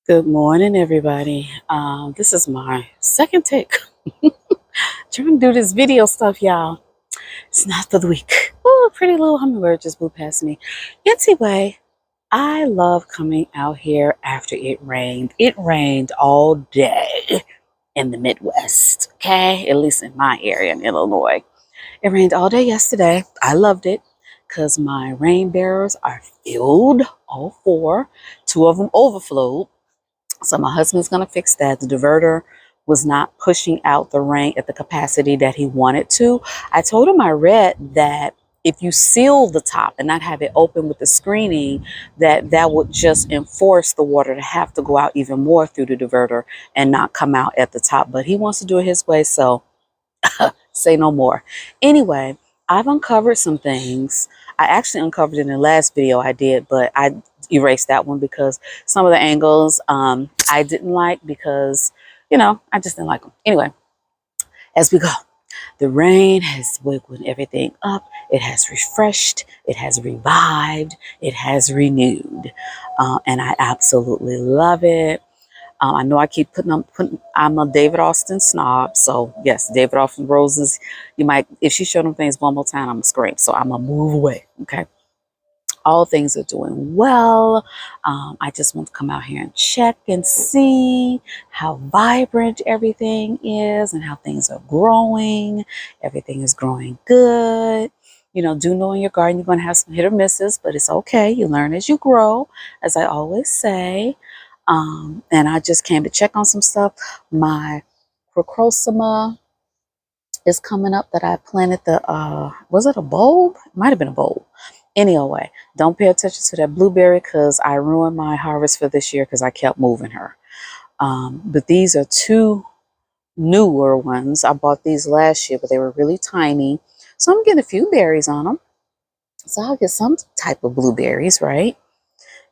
Good morning, everybody. This is my second take. Trying to do this video stuff, y'all. It's not for the week. Oh, pretty little hummingbird just blew past me. Anyway, I love coming out here after it rained. It rained all day in the Midwest, okay? At least in my area in Illinois. It rained all day yesterday. I loved it because my rain barrels are filled, all four. Two of them overflowed. So my husband's going to fix that. The diverter was not pushing out the rain at the capacity that he wanted to. I told him I read that if you seal the top and not have it open with the screening, that would just enforce the water to have to go out even more through the diverter and not come out at the top. But he wants to do it his way, so say no more. Anyway, I've uncovered some things. I actually uncovered it in the last video I did, but I erased that one because some of the angles I didn't like because, I just didn't like them. Anyway, as we go, the rain has woken everything up. It has refreshed. It has revived. It has renewed. And I absolutely love it. I know I keep I'm a David Austin snob. So yes, David Austin roses. If she showed them things one more time, I'm gonna scream. So I'm gonna move away. Okay. All things are doing well. I just want to come out here and check and see how vibrant everything is and how things are growing. Everything is growing good. Do know in your garden you're going to have some hit or misses, but it's okay. You learn as you grow, as I always say. And I just came to check on some stuff. My crocosima is coming up that I planted was it a bulb? It might have been a bulb. Anyway, don't pay attention to that blueberry because I ruined my harvest for this year because I kept moving her. But these are two newer ones. I bought these last year, but they were really tiny. So I'm getting a few berries on them. So I'll get some type of blueberries, right?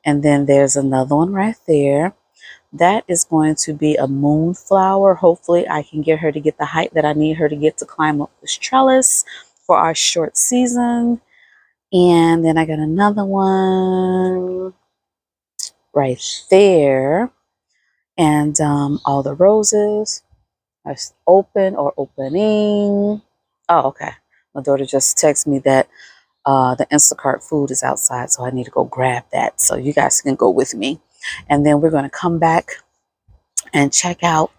And then there's another one right there. That is going to be a moonflower. Hopefully I can get her to get the height that I need her to get to climb up this trellis for our short season. And then I got another one right there. And all the roses are open or opening. Oh, okay. My daughter just texted me that the Instacart food is outside, so I need to go grab that. So you guys can go with me. And then we're going to come back and check out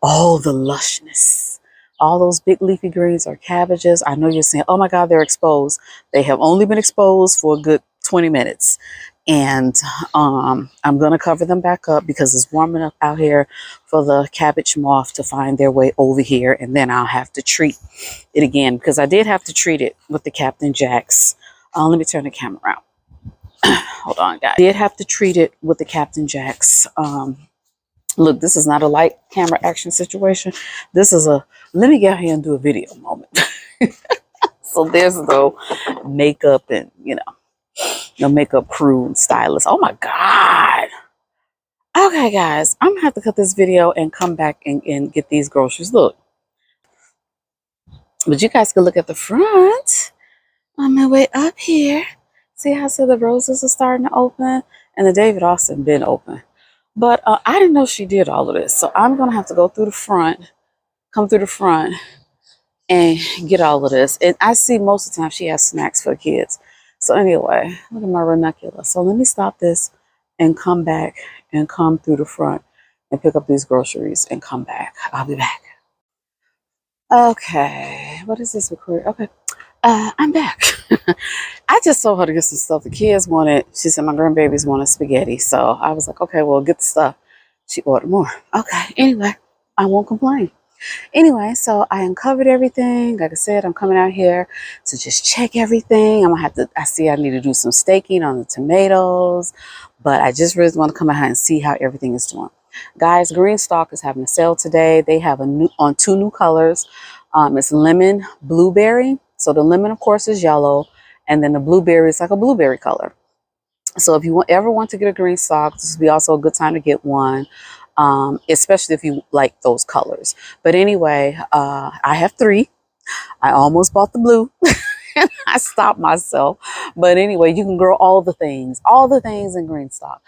all the lushness. All those big leafy greens or cabbages. I know you're saying, oh my God, they're exposed. They have only been exposed for a good 20 minutes. And I'm going to cover them back up because it's warm enough out here for the cabbage moth to find their way over here. And then I'll have to treat it again because I did have to treat it with the Captain Jacks. Let me turn the camera around. Hold on, guys. I did have to treat it with the Captain Jacks. Look, this is not a light camera action situation. This is let me get out here and do a video moment. So there's no makeup and, no makeup crew and stylist. Oh my God. Okay, guys, I'm going to have to cut this video and come back and get these groceries. Look. But you guys can look at the front on my way up here. See how the roses are starting to open? And the David Austin been open. But I didn't know she did all of this. So I'm going to have to go through the front, come through the front and get all of this. And I see most of the time she has snacks for the kids. So anyway, look at my ranunculus. So let me stop this and come back and come through the front and pick up these groceries and come back. I'll be back. Okay. What is this recording? Okay. I'm back. I just told her to get some stuff. The kids wanted, she said my grandbabies wanted spaghetti. So I was like, okay, well, get the stuff. She ordered more. Okay, anyway, I won't complain. Anyway, so I uncovered everything. Like I said, I'm coming out here to just check everything. I need to do some staking on the tomatoes. But I just really want to come out here and see how everything is doing. Guys, Greenstalks is having a sale today. They have on two new colors. It's lemon blueberry. So the lemon, of course, is yellow, and then the blueberry is like a blueberry color. So if you ever want to get a Greenstalk, this would be also a good time to get one, especially if you like those colors. But anyway, I have three. I almost bought the blue. I stopped myself. But anyway, you can grow all the things in Greenstock.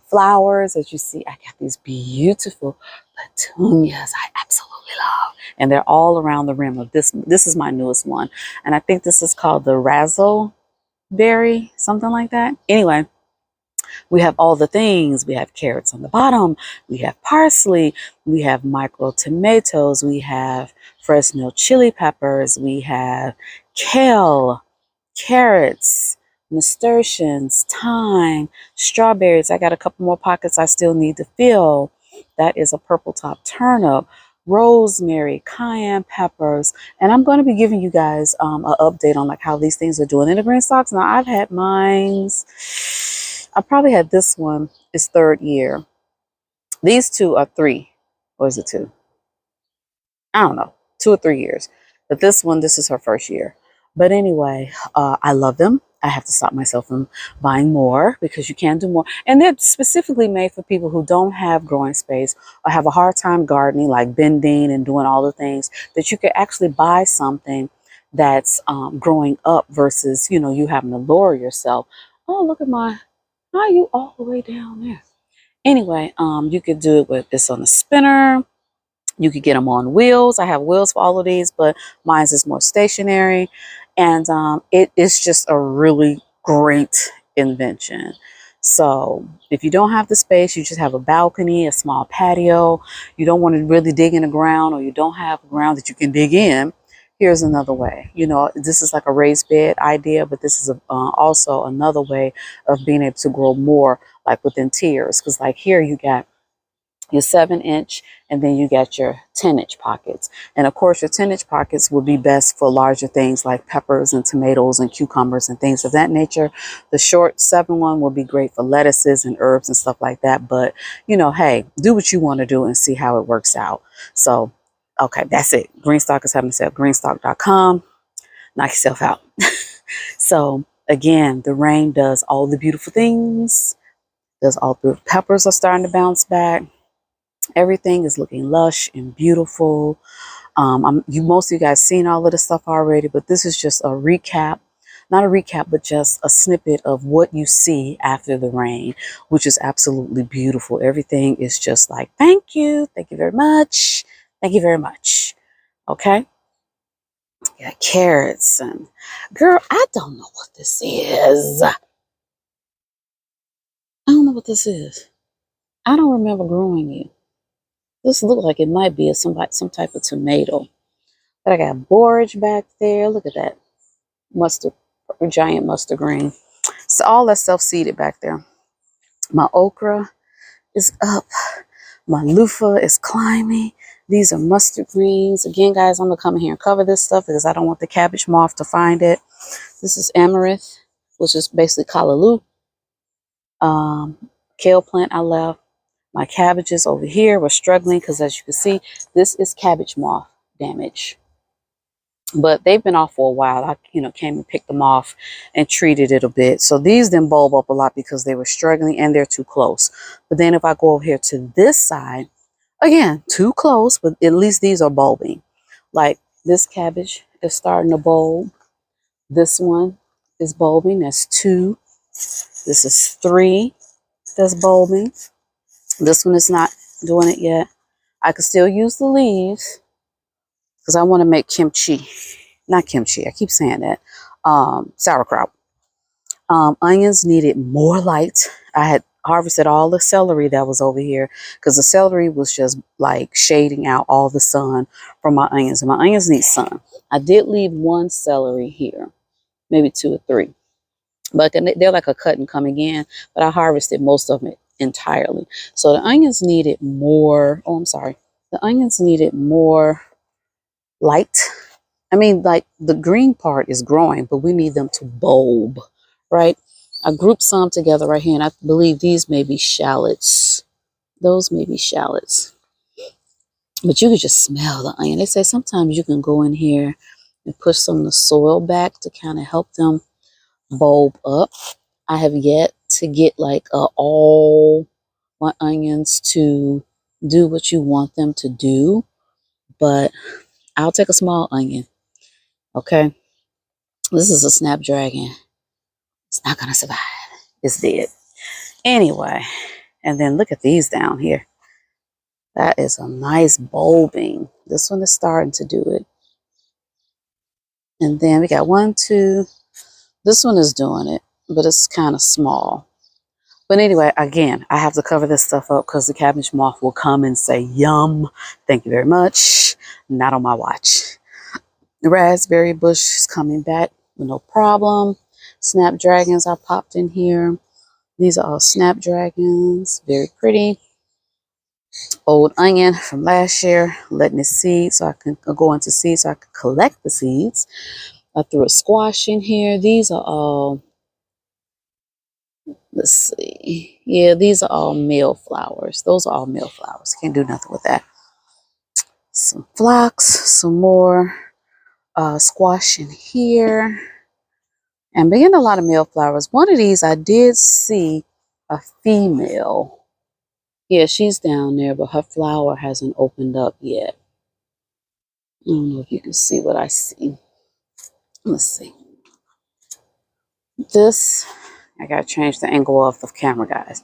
Flowers, as you see, I got these beautiful petunias I absolutely love. And they're all around the rim of this. This is my newest one. And I think this is called the razzleberry, something like that. Anyway, we have all the things. We have carrots on the bottom. We have parsley. We have micro tomatoes. We have Fresno chili peppers. We have kale, carrots, nasturtiums, thyme, strawberries. I got a couple more pockets I still need to fill. That is a purple top turnip, rosemary, cayenne peppers. And I'm going to be giving you guys an update on like how these things are doing in the Greenstalks. Now I've had mine's. I probably had this one is 3rd year. These 2 are 3, or is it 2? I don't know, 2 or 3 years. But this one, this is her 1st year. But anyway, I love them. I have to stop myself from buying more because you can do more. And they're specifically made for people who don't have growing space or have a hard time gardening, like bending and doing all the things, that you could actually buy something that's growing up versus, you know, you having to lower yourself. Oh, look at my, how are you all the way down there? Anyway, you could do it with this on a spinner. You could get them on wheels. I have wheels for all of these, but mine is more stationary. And it is just a really great invention. So if you don't have the space, you just have a balcony, a small patio, you don't want to really dig in the ground, or you don't have ground that you can dig in, here's another way. You know, this is like a raised bed idea, but this is also another way of being able to grow more like within tiers. Because like here you got your 7-inch, and then you got your 10-inch pockets. And of course, your 10-inch pockets will be best for larger things like peppers and tomatoes and cucumbers and things of that nature. The short 7 one will be great for lettuces and herbs and stuff like that. But, you know, hey, do what you want to do and see how it works out. So, okay, that's it. Greenstalk is having a sale. Greenstalk.com. Knock yourself out. So, again, the rain does all the beautiful things. Does all the peppers are starting to bounce back. Everything is looking lush and beautiful. Most of you guys seen all of this stuff already, but this is just a recap. Not a recap, but just a snippet of what you see after the rain, which is absolutely beautiful. Everything is just like, thank you very much. Thank you very much. Okay. Got carrots and girl, I don't know what this is. I don't know what this is. I don't remember growing you. This looks like it might be some type of tomato. But I got borage back there. Look at that. Mustard, giant mustard green. So all that stuff seeded back there. My okra is up. My loofah is climbing. These are mustard greens. Again, guys, I'm going to come in here and cover this stuff because I don't want the cabbage moth to find it. This is amaranth, which is basically callaloo. Kale plant I left. My cabbages over here were struggling because, as you can see, this is cabbage moth damage. But they've been off for a while. I, came and picked them off and treated it a bit. So these didn't bulb up a lot because they were struggling and they're too close. But then if I go over here to this side, again, too close, but at least these are bulbing. Like this cabbage is starting to bulb. This one is bulbing. That's 2. This is 3 that's bulbing. This one is not doing it yet. I could still use the leaves because I want to make kimchi. Not kimchi, I keep saying that. Sauerkraut. Onions needed more light. I had harvested all the celery that was over here because the celery was just like shading out all the sun from my onions. And my onions need sun. I did leave 1 celery here, maybe 2 or 3. But they're like a cut and come again. But I harvested most of it entirely. So the onions needed more. Oh, I'm sorry. The onions needed more light. I mean, like the green part is growing, but we need them to bulb, right? I grouped some together right here, and I believe these may be shallots. Those may be shallots. But you could just smell the onion. They say sometimes you can go in here and push some of the soil back to kind of help them bulb up. I have yet to get like all my onions to do what you want them to do, but I'll take a small onion. Okay. This is a snapdragon. It's not gonna survive. It's dead. Anyway, and then look at these down here. That is a nice bulbing. This one is starting to do it. And then we got 1, 2. This one is doing it, but it's kind of small. But anyway, again, I have to cover this stuff up because the cabbage moth will come and say, yum, thank you very much. Not on my watch. The raspberry bush is coming back with no problem. Snapdragons I popped in here. These are all snapdragons, very pretty. Old onion from last year, letting it seed so I can go into seed so I can collect the seeds. I threw a squash in here. These are all, let's see. Yeah, these are all male flowers. Those are all male flowers. Can't do nothing with that. Some phlox, some more squash in here. And being a lot of male flowers. One of these I did see a female. Yeah, she's down there, but her flower hasn't opened up yet. I don't know if you can see what I see. Let's see. This, I gotta change the angle of the camera, guys.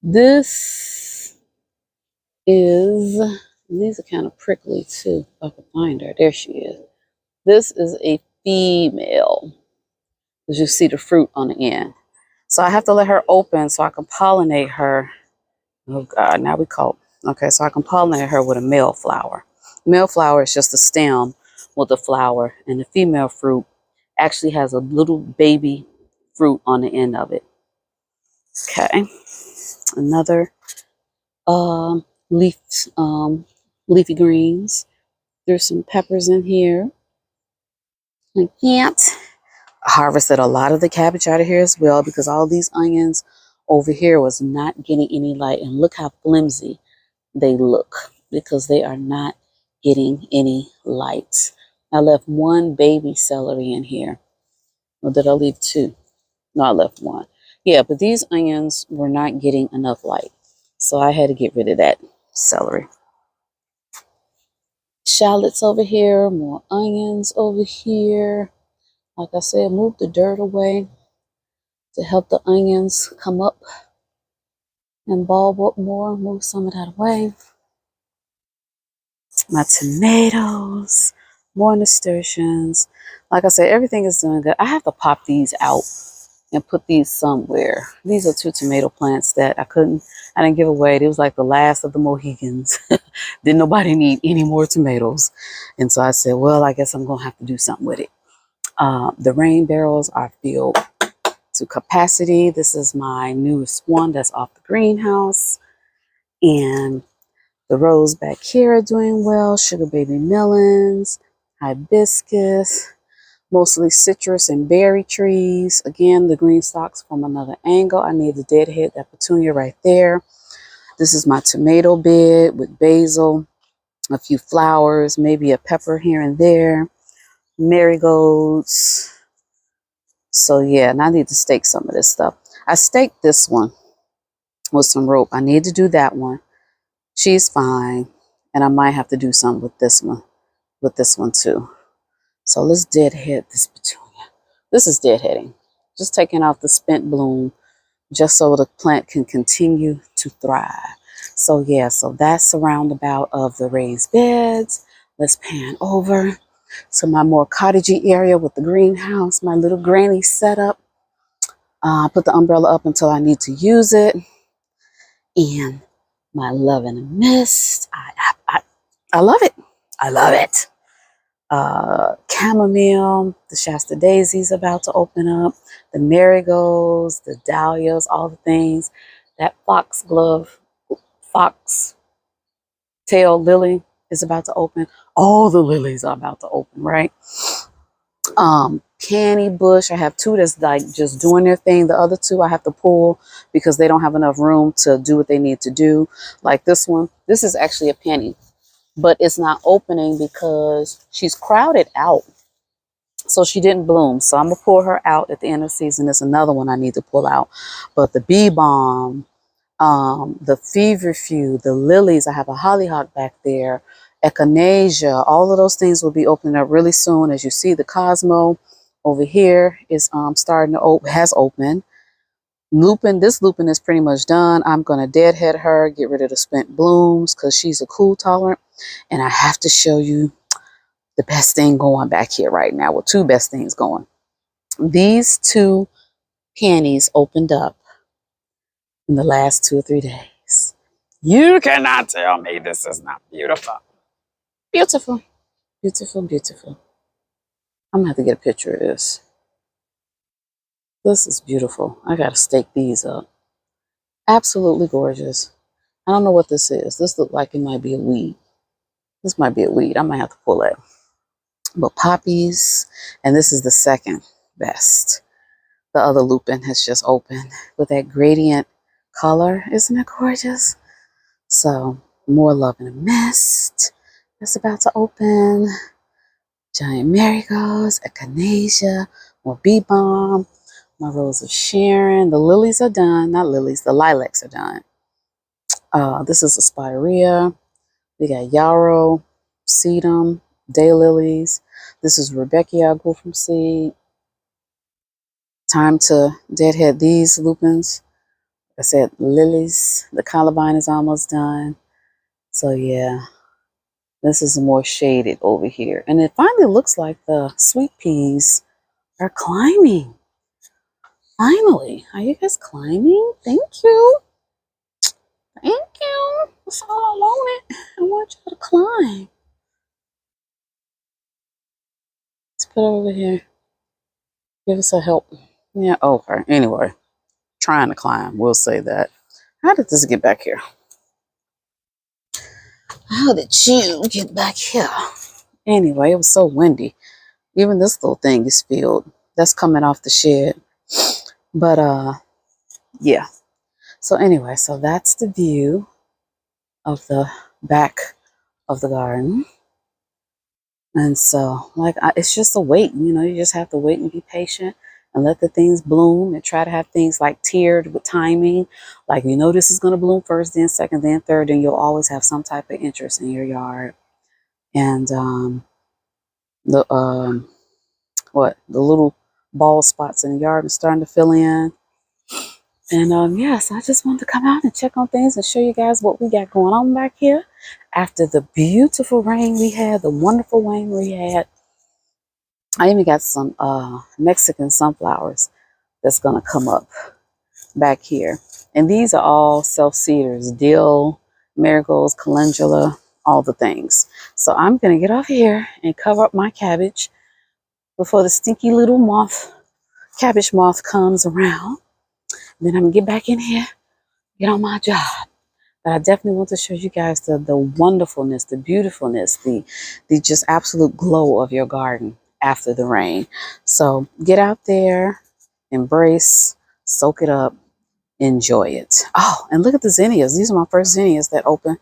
This is, these are kind of prickly too. If I can find her. There she is. This is a female. As you see the fruit on the end. So I have to let her open so I can pollinate her. Oh God, now we call. Okay, so I can pollinate her with a male flower. Male flower is just a stem with a flower, and the female fruit actually has a little baby fruit on the end of it. Okay, another leafy greens. There's some peppers in here. I can't. Harvested a lot of the cabbage out of here as well because all these onions over here was not getting any light, and look how flimsy they look because they are not getting any light. I left 1 baby celery in here. Or did I leave 2? No, I left 1. Yeah, but these onions were not getting enough light, so I had to get rid of that celery. Shallots over here, more onions over here. Like I said, move the dirt away to help the onions come up and bulb up more. Move some of that away. My tomatoes, more nasturtiums. Like I said, everything is doing good. I have to pop these out and put these somewhere. These are 2 tomato plants that I didn't give away. It was like the last of the Mohegans. Didn't nobody need any more tomatoes. And so I said, well, I guess I'm going to have to do something with it. The rain barrels are filled to capacity. This is my newest one that's off the greenhouse. And the rows back here are doing well. Sugar baby melons, hibiscus, mostly citrus and berry trees. Again, the Greenstalks from another angle. I need to deadhead that petunia right there. This is my tomato bed with basil, a few flowers, maybe a pepper here and there, marigolds. So yeah, and I need to stake some of this stuff. I staked this one with some rope. I need to do that one. She's fine. And I might have to do something with this one too. So let's deadhead this petunia. This is deadheading. Just taking off the spent bloom just so the plant can continue to thrive. So yeah, so that's the roundabout of the raised beds. Let's pan over to my more cottagey area with the greenhouse, my little granny setup. Put the umbrella up until I need to use it. And my love and a mist. I love it. I love it. Chamomile, the Shasta daisies about to open up, the marigolds, the dahlias, all the things. That foxtail lily is about to open. All the lilies are about to open, right? Peony bush, I have 2 that's like just doing their thing. The other 2 I have to pull because they don't have enough room to do what they need to do. Like this one, this is actually a peony, but it's not opening because she's crowded out. So she didn't bloom. So I'm going to pull her out at the end of the season. There's another one I need to pull out. But the bee balm, the feverfew, the lilies, I have a hollyhock back there, echinacea, all of those things will be opening up really soon. As you see, the cosmo Over here is starting to has opened. This lupin is pretty much done. I'm going to deadhead her, get rid of the spent blooms because she's a cool tolerant. And I have to show you the best thing going back here right now. Well, two best things going. These two peonies opened up in the last 2 or 3 days. You cannot tell me this is not beautiful. Beautiful, beautiful, beautiful. I'm going to have to get a picture of this. This is beautiful. I got to stake these up. Absolutely gorgeous. I don't know what this is. This looks like it might be a weed. This might be a weed. I might have to pull that. But poppies, and this is the second best. The other lupin has just opened with that gradient color. Isn't it gorgeous? So more love in a mist. That's about to open. Giant marigolds, echinacea, more bee balm, my rose of Sharon. The lilies are done. Not lilies, the lilacs are done. This is a spirea. We got yarrow, sedum, daylilies. This is Rebecca grew from seed. Time to deadhead these lupins. Like I said, lilies. The columbine is almost done. So yeah, this is more shaded over here. And it finally looks like the sweet peas are climbing. Finally. Are you guys climbing? Thank you. Thank you. That's all I wanted. I want you to climb. Let's put it over here. Give us a help. Yeah, okay. Anyway, trying to climb. We'll say that. How did this get back here? How did you get back here? Anyway, it was so windy. Even this little thing is filled. That's coming off the shed. But yeah. So anyway, so that's the view of the back of the garden. And so it's just a wait, you just have to wait and be patient and let the things bloom and try to have things like tiered with timing. Like, this is going to bloom first, then second, then third, and you'll always have some type of interest in your yard. And the little bald spots in the yard are starting to fill in. And yes, I just wanted to come out and check on things and show you guys what we got going on back here. After the beautiful rain we had, the wonderful rain we had, I even got some Mexican sunflowers that's going to come up back here. And these are all self-seeders, dill, marigolds, calendula, all the things. So I'm going to get off here and cover up my cabbage before the stinky little cabbage moth comes around. Then I'm going to get back in here, get on my job. But I definitely want to show you guys the wonderfulness, the beautifulness, the just absolute glow of your garden after the rain. So get out there, embrace, soak it up, enjoy it. Oh, and look at the zinnias. These are my first zinnias that open.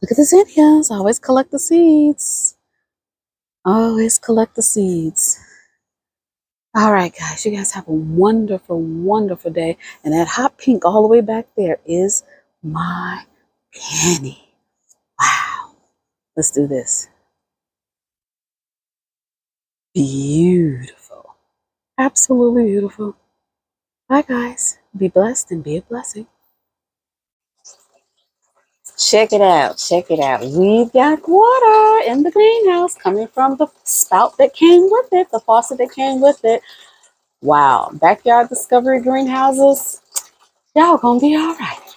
Look at the zinnias. I always collect the seeds. Always collect the seeds. All right, guys, you guys have a wonderful, wonderful day. And that hot pink all the way back there is my peony. Wow. Let's do this. Beautiful. Absolutely beautiful. Bye, guys. Be blessed and be a blessing. Check it out. Check it out. We've got water in the greenhouse coming from the spout that came with it, the faucet that came with it. Wow. Backyard discovery greenhouses. Y'all gonna be all right.